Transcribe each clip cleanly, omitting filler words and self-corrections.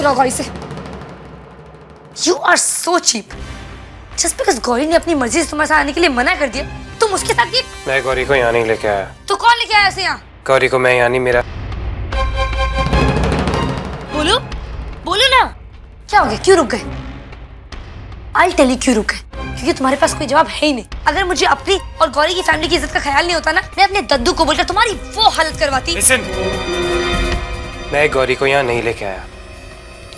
रहो गौरी से। You are so cheap. Just because Gauri ने अपनी मर्जी से तुम्हारे साथ आने के लिए मना कर दिया, तुम उसके साथ ये। मैं गौरी को यहाँ नहीं लेके आया। तो कौन लेके आया उसे यहाँ? गौरी को मैं यहाँ नहीं, मेरा। बोलो बोलो ना, क्या हो गया, क्यों रुक गए? I'll tell you क्यों रुक गए, क्योंकि तुम्हारे पास कोई जवाब है ही नहीं। अगर मुझे अपनी और गौरी की फैमिली की इज्जत का ख्याल नहीं होता ना, मैं अपने दद्दू को बोलकर तुम्हारी वो हालत करवाती। Listen, मैं गौरी को यहाँ नहीं लेके आया।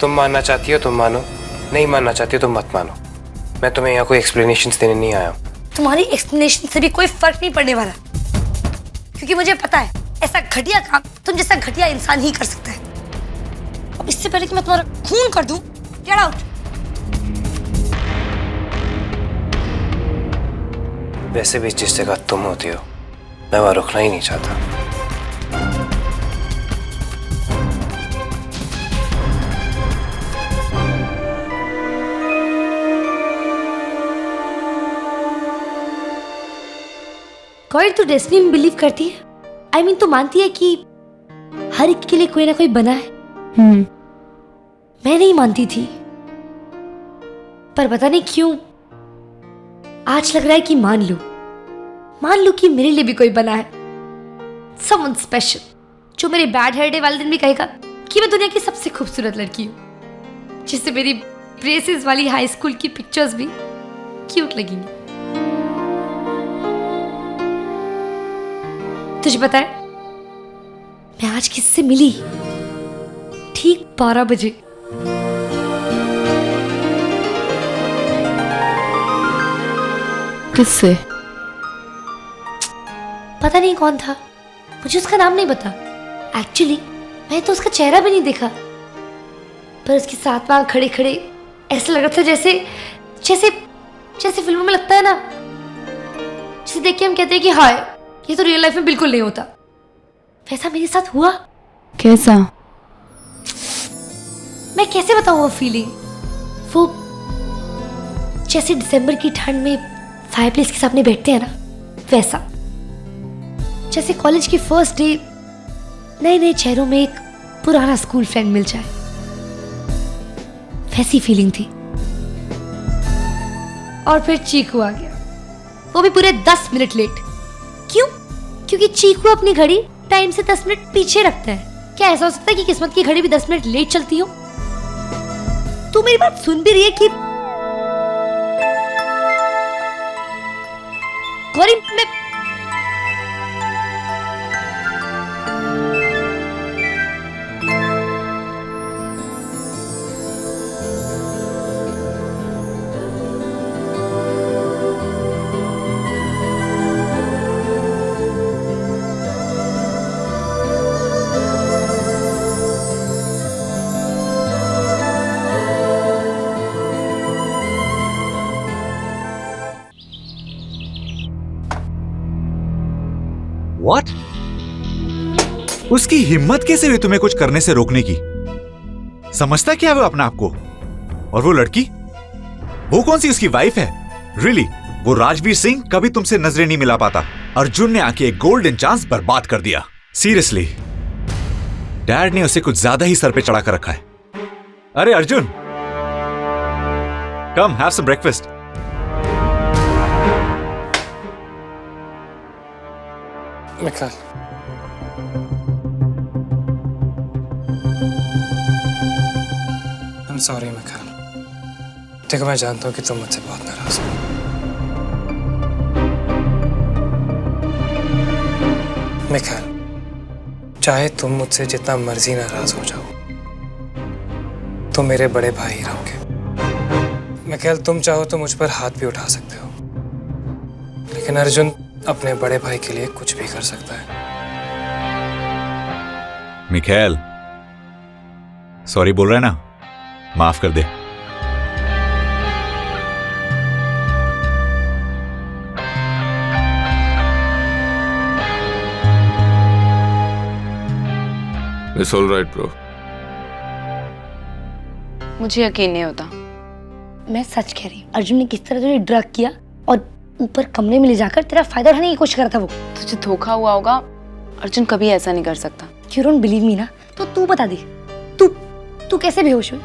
तुम मानना चाहती हो तुम मानो, नहीं मानना चाहती हो तुम मत मानो। मैं तुम्हें यहाँ कोई एक्सप्लेनेशंस देने नहीं आया हूँ। तुम्हारी एक्सप्लेनेशन से भी कोई फर्क नहीं पड़ने वाला, क्योंकि मुझे पता है ऐसा घटिया काम तुम जैसा घटिया इंसान ही कर सकता है। अब इससे पहले कि मैं तुम्हारा खून कर दूं, गेट आउट। वैसे भी जिस जगह तुम होती हो मैं वहां रुकना ही नहीं चाहता। गौरी, तू डेस्टिनी में बिलीव करती है? I mean, तू मानती है कि हर एक के लिए कोई ना कोई बना है? मैं नहीं मानती थी, पर पता नहीं क्यों आज लग रहा है कि मान लूं कि मेरे लिए भी कोई बना है, someone special, जो मेरे बैड हेयर डे वाले दिन भी कहेगा कि मैं दुनिया की सबसे खूबसूरत लड़की हूं, जिससे मेरी ब्रेसेस वाली हाई स्कूल की पिक्चर्स भी क्यूट लगेंगी। तुझे पता है मैं आज किससे मिली? ठीक 12 बजे। किससे? पता नहीं कौन था, मुझे उसका नाम नहीं पता। एक्चुअली मैं तो उसका चेहरा भी नहीं देखा, पर उसके साथ वहां खड़े खड़े ऐसा लग रहा था जैसे जैसे जैसे फिल्मों में लगता है ना, जिसे देख के हम कहते हैं कि हाय ये तो रियल लाइफ में बिल्कुल नहीं होता। वैसा मेरे साथ हुआ। कैसा? मैं कैसे बताऊं वो फीलिंग? वो जैसे दिसंबर की ठंड में फायरप्लेस के सामने बैठते हैं ना, वैसा। जैसे कॉलेज की फर्स्ट डे नए नए चेहरों में एक पुराना स्कूल फ्रेंड मिल जाए, वैसी फीलिंग थी। और फिर चीकू आ गया, वो भी पूरे 10 मिनट लेट। क्यों? क्योंकि चीकू अपनी घड़ी टाइम से 10 मिनट पीछे रखता है। क्या ऐसा हो सकता है कि किस्मत की घड़ी भी 10 मिनट लेट चलती हो? तू मेरी बात सुन भी रही है कि गौरी? मैं What? उसकी हिम्मत कैसे हुई तुम्हें कुछ करने से रोकने की? समझता क्या वो अपने आप को? और वो लड़की, वो कौन सी उसकी वाइफ है? रियली? वो राजवीर सिंह कभी तुमसे नजरें नहीं मिला पाता। अर्जुन ने आके एक गोल्डन चांस बर्बाद कर दिया। सीरियसली, डैड ने उसे कुछ ज्यादा ही सर पे चढ़ा कर रखा है। अरे Arjun, come have some breakfast. Mikhal, I'm sorry Mikhal. देखो मैं जानता हूँ कि तुम मुझसे बहुत नाराज हो। मिखाल, चाहे तुम मुझसे जितना मर्जी नाराज हो जाओ, तुम मेरे बड़े भाई ही रहोगे। मिखाल, तुम चाहो तो मुझ पर हाथ भी उठा सकते हो, लेकिन अर्जुन अपने बड़े भाई के लिए कुछ भी कर सकता है। मिखाल, सॉरी बोल रहा है ना? माफ कर दे। It's all right, bro. मुझे यकीन नहीं होता। मैं सच कह रही हूँ, अर्जुन ने किस तरह तुझे ड्रग किया और ऊपर कमरे में ले जाकर तेरा फायदा उठाने की कोशिश करता। वो तुझे धोखा हुआ होगा। अर्जुन कभी ऐसा नहीं कर सकता। You don't believe me ना? तो तू बता दे, तू तू कैसे बेहोश हुई?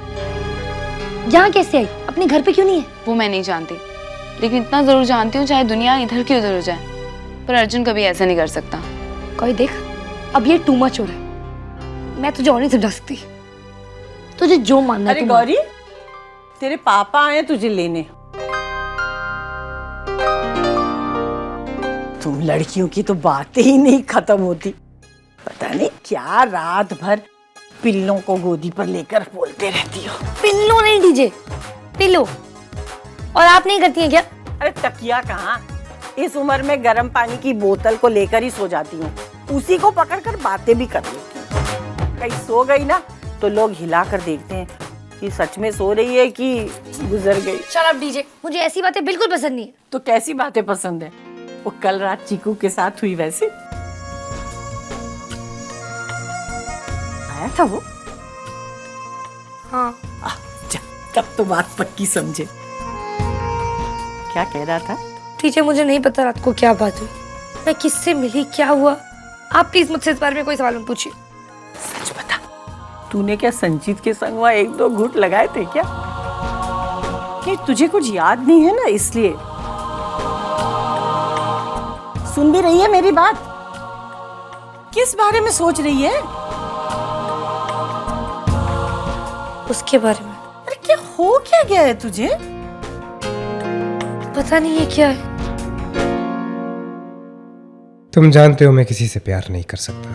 यहाँ कैसे आई? अपने घर पे क्यों नहीं है? वो मैं नहीं जानती, लेकिन इतना जरूर जानती हूँ चाहे दुनिया इधर की उधर हो जाए, पर अर्जुन कभी ऐसा नहीं कर सकता। कोई देख, अब ये टू मच हो रहा है। मैं तुझे और नहीं समझा सकती। तुझे जो मानना है अरे तू मान। गौरी, तेरे पापा आए तुझे लेने। तुम लड़कियों की तो बातें ही नहीं खत्म होती। पता नहीं क्या रात भर पिल्लों को गोदी पर लेकर बोलते रहती हो। पिल्लो नहीं डीजे, पिल्लो। और आप नहीं करती हैं क्या? अरे तकिया कहाँ, इस उम्र में गर्म पानी की बोतल को लेकर ही सो जाती हूँ। उसी को पकड़कर बातें भी कर लेती हूँ। कहीं सो गई ना तो लोग हिला कर देखते हैं कि सच में सो रही है कि गुजर गई। शट अप डीजे, मुझे ऐसी बातें बिल्कुल पसंद नहीं है। तो कैसी बातें पसंद है? वो कल रात चीकू के साथ हुई वैसे? आया था वो? हाँ। अच्छा, तब तो बात पक्की समझे। क्या कह रहा था? डीजे मुझे नहीं पता रात को क्या बात हुई, मैं किससे मिली, क्या हुआ। आप प्लीज मुझसे इस बारे में कोई सवाल मत पूछिए। सच बता, तूने क्या संजीत के संग वहाँ 1-2 घूंट लगाए थे क्या? कि तुझे कुछ याद नहीं है ना इसलिए? सुन भी रही है मेरी बात? किस बारे में सोच रही है? उसके बारे में। अरे क्या हो क्या गया है तुझे? पता नहीं ये क्या है। तुम जानते हो मैं किसी से प्यार नहीं कर सकता।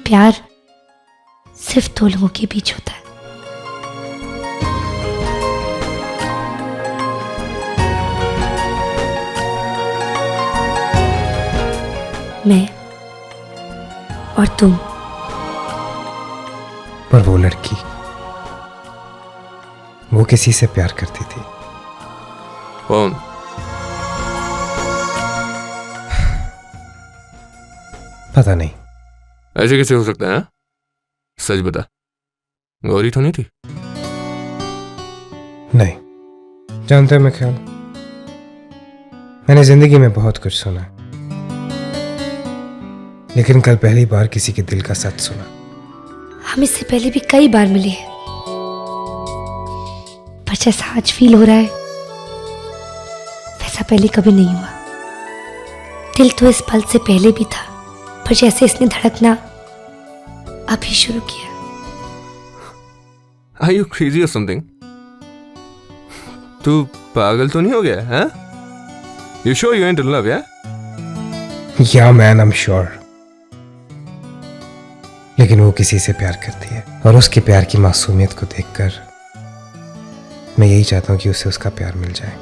प्यार सिर्फ दो लोगों के बीच होता है। मैं और तुम। पर वो लड़की, वो किसी से प्यार करती थी। कौन? पता नहीं। ऐसे कैसे हो सकता है? सच बता, गौरी तो नहीं थी? नहीं, जानते हो मैं ख्याल, मैंने जिंदगी में बहुत कुछ सुना, लेकिन कल पहली बार किसी के दिल का सच सुना। हम इससे पहले भी कई बार मिले हैं, पर जैसा आज फील हो रहा है वैसा पहले कभी नहीं हुआ। दिल तो इस पल से पहले भी था, पर जैसे इसने धड़कना अभी शुरू किया। Are you crazy or something? तू पागल तो नहीं हो गया है? You sure you ain't in love, yeah? या मैन, आई एम श्योर। लेकिन वो किसी से प्यार करती है, और उसके प्यार की मासूमियत को देखकर मैं यही चाहता हूं कि उसे उसका प्यार मिल जाए।